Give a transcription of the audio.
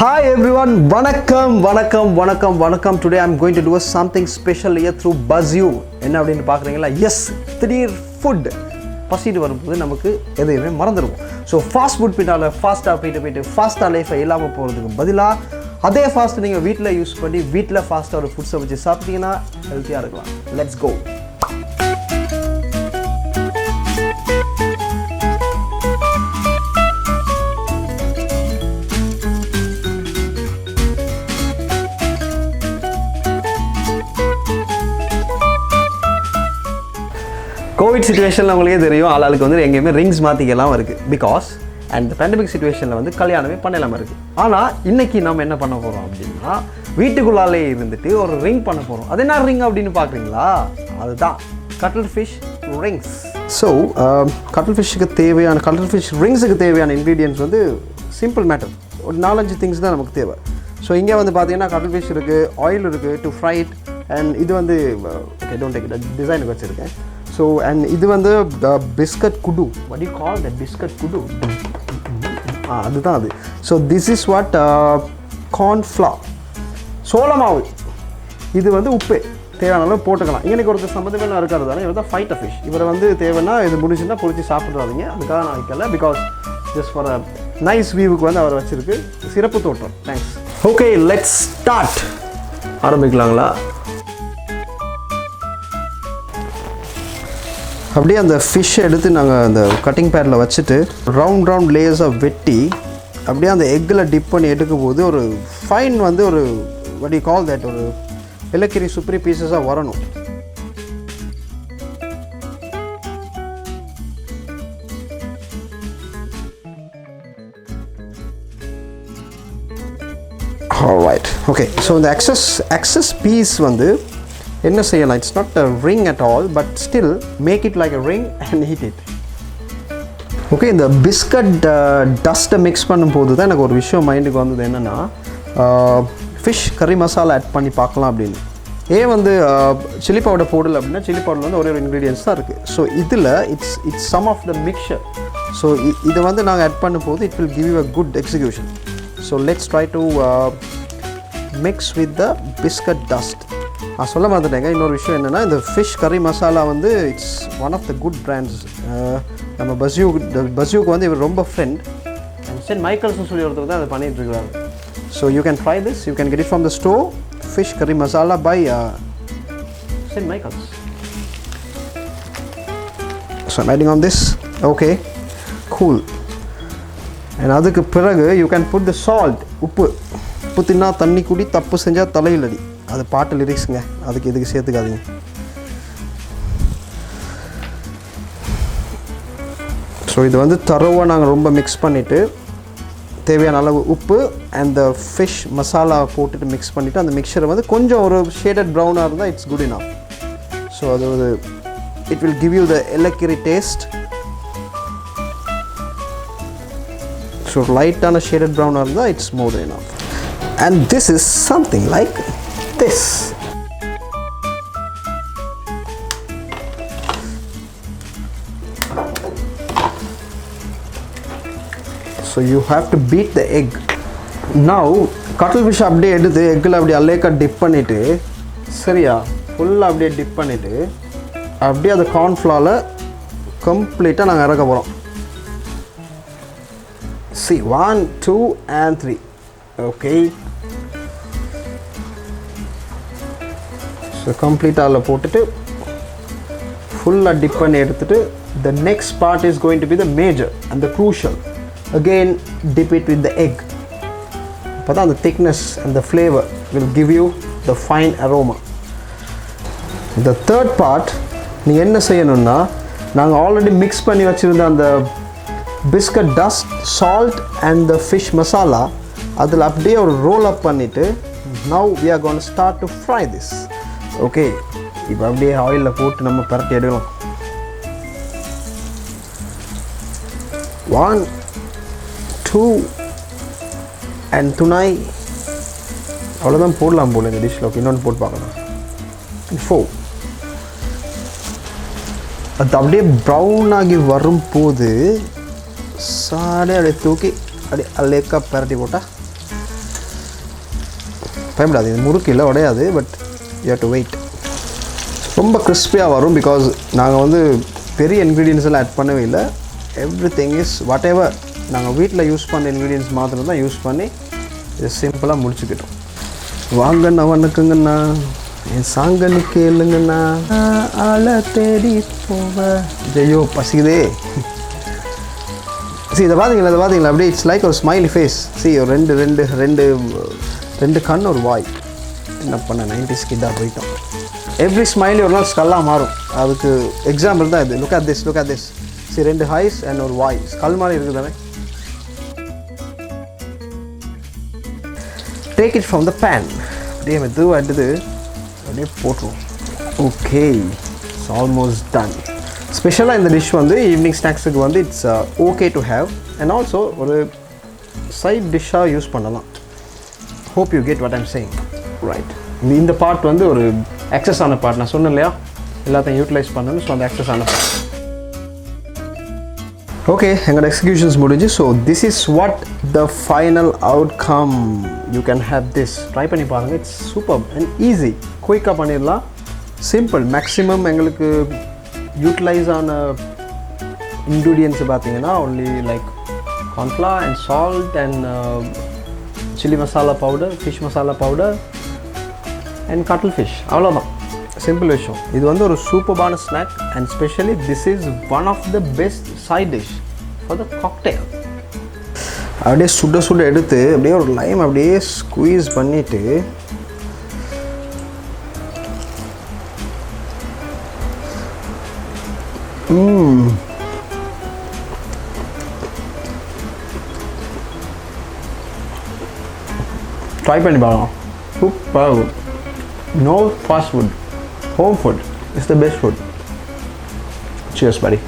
Hi everyone, vanakkam. Today I'm going to do something special here through BuzzU. என்ன அப்படினு பாக்குறீங்களா? Yes, திடீர் food. பசிட்டு வரும்போது நமக்கு எதையுமே மறந்துடுவோம். ஸோ ஃபாஸ்ட் ஃபுட் பின்னால ஃபாஸ்ட்டாக போயிட்டு ஃபாஸ்ட்டாக லைஃபை இல்லாமல் போகிறதுக்கு பதிலாக அதே ஃபாஸ்ட் நீங்கள் வீட்டில் யூஸ் பண்ணி வீட்டில் ஃபாஸ்ட்டாக ஒரு ஃபுட்ஸை வச்சு சாப்பிட்டீங்கன்னா ஹெல்த்தியாக இருக்கலாம். Let's go. கோவிட் சிச்சுவேஷனில் உங்களுக்கே தெரியும், ஆளுக்கு வந்து எங்கேயுமே ரிங்ஸ் மாற்றிக்கலாம் இருக்குது. பிகாஸ் அண்ட் இந்த பேண்டமிக் சிச்சுவேஷனில் வந்து கல்யாணமே பண்ணலாமல் இருக்குது. ஆனால் இன்றைக்கி நம்ம என்ன பண்ண போகிறோம் அப்படின்னா, வீட்டுக்குள்ளாலே இருந்துட்டு ஒரு ரிங் பண்ண போகிறோம். அது என்ன ரிங் அப்படின்னு பார்க்குறீங்களா? அதுதான் கட்டில்ஃபிஷ் ரிங்ஸ். ஸோ கட்டில்ஃபிஷ்ஷுக்கு தேவையான கட்டில்ஃபிஷ் ரிங்ஸுக்கு தேவையான இன்க்ரீடியன்ட்ஸ் வந்து சிம்பிள் மேட்டர். ஒரு 4-5 திங்ஸ் தான் நமக்கு தேவை. ஸோ இங்கே வந்து பார்த்தீங்கன்னா கட்டில்ஃபிஷ் இருக்குது, ஆயில் இருக்குது டு ஃப்ரை இட், அண்ட் இது வந்து ஓகே டோன்ட் டேக் இட், டிசைனுக்கு வச்சுருக்கேன். ஸோ அண்ட் இது வந்து பிஸ்கட் குடு. What you call that? Biscuit குடு. அதுதான் அது. So this is what cornflour, சோள மாவு. இது வந்து உப்பு தேவையான அளவு போட்டுக்கலாம். எனக்கு ஒருத்தர் சம்மந்தமே இருக்கிறது தானே, இவர் தான் ஃபைட்டர் ஃபிஷ். இவரை வந்து தேவைன்னா இது முடிச்சுன்னா பொறிச்சு சாப்பிட்றாதீங்க, அதுக்காக நான் வைக்கல. Because just for a nice வியூவுக்கு வந்து அவர் வச்சுருக்கு. சிறப்பு தோட்டம். தேங்க்ஸ். Okay, let's start. ஆரம்பிக்கலாங்களா? அப்படியே அந்த ஃபிஷ்ஷை எடுத்து நாங்கள் அந்த கட்டிங் பேடில் வச்சுட்டு ரவுண்ட் லேயர்ஸாக வெட்டி அப்படியே அந்த எக்கில் டிப் பண்ணி எடுக்கும் போது ஒரு ஃபைன் வந்து ஒரு வாட் யூ கால் தட், ஒரு இலக்கிரி சுப்ரி பீசஸாக வரணும். Alright, okay. ஸோ இந்த எக்ஸஸ் பீஸ் வந்து என்ன செய்யலாம்? It's not a ring at all, but still make it like a ring and heat it. Okay, இந்த பிஸ்கட் டஸ்ட்டை மிக்ஸ் பண்ணும்போது தான் எனக்கு ஒரு விஷயம் மைண்டுக்கு வந்தது. என்னென்னா, ஃபிஷ் கறி மசாலா ஆட் பண்ணி பார்க்கலாம் அப்படின்னு. ஏன் வந்து சில்லி பவுடர் போடலை அப்படின்னா, சில்லி பவுடர் வந்து ஒரே ஒரு இன்க்ரீடியன்ஸ் தான் இருக்குது. ஸோ இதில் it's some of the mixture. So இதை வந்து நாங்கள் ஆட் பண்ணும்போது it will give you a good execution. So let's try to mix with the biscuit dust. நான் சொல்ல மாட்டேங்க. இன்னொரு விஷயம் என்னென்னா, இந்த ஃபிஷ் கறி மசாலா வந்து it's one of the good brands. நம்ம பஸ்யூக்கு வந்து இவர் ரொம்ப ஃப்ரெண்ட். அண்ட் சென்ட் மைக்கேல்ஸ்னு சொல்லி ஒருத்தர் தான் அதை பண்ணிகிட்ருக்கிறாரு. So you can try this. You can get it from the store. Fish curry masala by Saint Michael's. So I'm adding on this. Okay, cool. And அதுக்கு பிறகு you can put the salt. உப்பு தின்னா தண்ணி குடி, தப்பு செஞ்சால் தலையில் அடி. அது பாட்டு லிரிக்ஸுங்க, அதுக்கு இதுக்கு சேர்த்துக்காதீங்க. ஸோ இது வந்து தரோவாக நாங்கள் ரொம்ப மிக்ஸ் பண்ணிவிட்டு தேவையான அளவு உப்பு அண்ட் த ஃபிஷ் மசாலா போட்டுட்டு மிக்ஸ் பண்ணிவிட்டு அந்த மிக்சரை வந்து கொஞ்சம் ஒரு ஷேடட் ப்ரௌனாக இருந்தால் இட்ஸ் குட் இனஃப். ஸோ அது ஒரு it will give you the எலக்கிரி டேஸ்ட். ஸோ லைட்டான ஷேடட் ப்ரௌனாக இருந்தால் it's more then enough. And this is something like this. So you have to beat the egg. Now cuttlefish அப்படியே எடுத்து எக்கில் அப்படியே அல்லேக்கா tip பண்ணிவிட்டு, சரியா, ஃபுல்லாக அப்படியே டிப் பண்ணிவிட்டு அப்படியே அந்த கார்ன்ஃப்ளவரில் கம்ப்ளீட்டாக நாங்கள் இறக்க போகிறோம். See, 1, 2 and 3. Okay. ஸோ கம்ப்ளீட்டாக அதில் போட்டுட்டு ஃபுல்லாக டிப் பண்ணி எடுத்துகிட்டு the next part is going to be the major and the crucial. Again, dip it with the egg. அப்போ தான் அந்த thickness and the flavor will give you the fine aroma. The third part, நீ என்ன செய்யணும்னா, நாங்கள் already mix பண்ணி வச்சுருந்த அந்த biscuit dust, salt and the fish masala அதில் அப்படியே ஒரு ரோல் அப் பண்ணிவிட்டு now we are going to start to fry this. Okay, இப்போ அப்படியே ஆயிலில் போட்டு நம்ம பரட்டி எடுக்கலாம். 1, 2 அண்ட் துணை. அவ்வளோதான் போடலாம் போல இந்த டிஷ்ஷில். ஓகே, இன்னொன்று போட்டு பார்க்கலாம். 4. அது அப்படியே ப்ரௌன் ஆகி வரும்போது சாடே அப்படியே தூக்கி அப்படி லேக்காக பரட்டி போட்டால் பயப்படாது, இது முறுக்கு இல்லை, உடையாது. But you have to wait. ரொம்ப கிறிஸ்பியாக வரும். பிகாஸ் நாங்கள் வந்து பெரிய இன்க்ரீடியன்ஸ் எல்லாம் ஆட் பண்ணவே இல்லை. Every thing is what ever நாங்கள் வீட்டில் யூஸ் பண்ண இன்க்ரீடியன்ஸ் மாத்திரம் தான் யூஸ் பண்ணி இது சிம்பிளாக முடிச்சுக்கிட்டோம். வாங்கண்ணா, வணக்கங்கண்ணா, என் சாங்கன்னு கேளுங்கண்ணா, ஆளை தேடி போவேன். ஐயோ பசிக்குதே. சரி இதை பார்த்தீங்களா அப்படியே இட்ஸ் லைக் ஒரு ஸ்மைலி ஃபேஸ். சரி ஒரு ரெண்டு கண் ஒரு வாய். என்ன பண்ண 90s கிட்டாக போயிட்டோம். எவ்ரி ஸ்மைலி ஒரு நாள் ஸ்கல்லாக மாறும். அதுக்கு எக்ஸாம்பிள் தான் இது. Look at this. சரி 2 ஹைஸ் அண்ட் ஒரு வாய். ஸ்கல் மாதிரி இருக்குது தானே. Take it from the pan. அப்படியே மெதுவாக எடுத்து அப்படியே போட்டுருவோம். Okay, it's almost done. ஸ்பெஷலாக இந்த டிஷ் வந்து ஈவினிங் ஸ்நாக்ஸுக்கு வந்து it's okay to have and also ஒரு சைட் டிஷ்ஷாக யூஸ் பண்ணலாம். Hope you get what I'm saying. Right, இந்த பார்ட் வந்து ஒரு எக்ஸஸ் ஆன பார்ட். நான் சொன்னேன் இல்லையா, எல்லாத்தையும் யூட்டிலைஸ் பண்ணணும். ஸோ அந்த எக்ஸஸ் ஆன பார்ட். ஓகே, எங்களோட எக்ஸிக்யூஷன்ஸ் முடிஞ்சு. So this is what the final outcome. You can have this. Try பண்ணி பாருங்கள். It's super and easy. குயிக்காக பண்ணிடலாம். சிம்பிள். மேக்ஸிமம் எங்களுக்கு யூட்டிலைஸ் ஆன இன்க்ரீடியன்ட்ஸ் பார்த்தீங்கன்னா only like cornflour and salt and chilli masala powder, fish masala powder and cuttlefish. அவ்வளோதான், simple விஷயம். இது வந்து ஒரு சூப்பர்பான snack and specially this is one of the best side dish for the cocktail. அப்படியே சுட எடுத்து அப்படியே ஒரு லைம் அப்படியே ஸ்குவீஸ் பண்ணிவிட்டு ட்ரை பண்ணி பார்க்கலாம். Super. No fast food. Home food is the best food. Cheers, buddy.